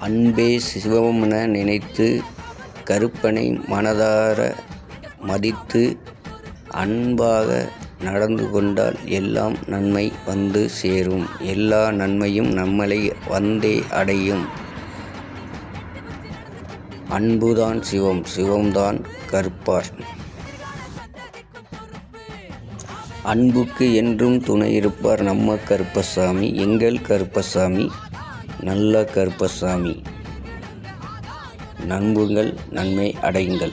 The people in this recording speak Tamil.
அன்பே சிவமென நினைத்து கருப்பனை மனதார மதித்து அன்பாக நடந்து கொண்டால் எல்லாம் நன்மை வந்து சேரும். எல்லா நன்மையும் நம்மளை வந்தே அடையும். அன்புதான் சிவம், சிவம்தான் கருப்பர். அன்புக்கு என்றும் துணை இருப்பார் நம்ம கருப்பசாமி. எங்கள் கருப்பசாமி நல்ல கருப்பசாமி. நம்புங்கள், நன்மை அடையுங்கள்.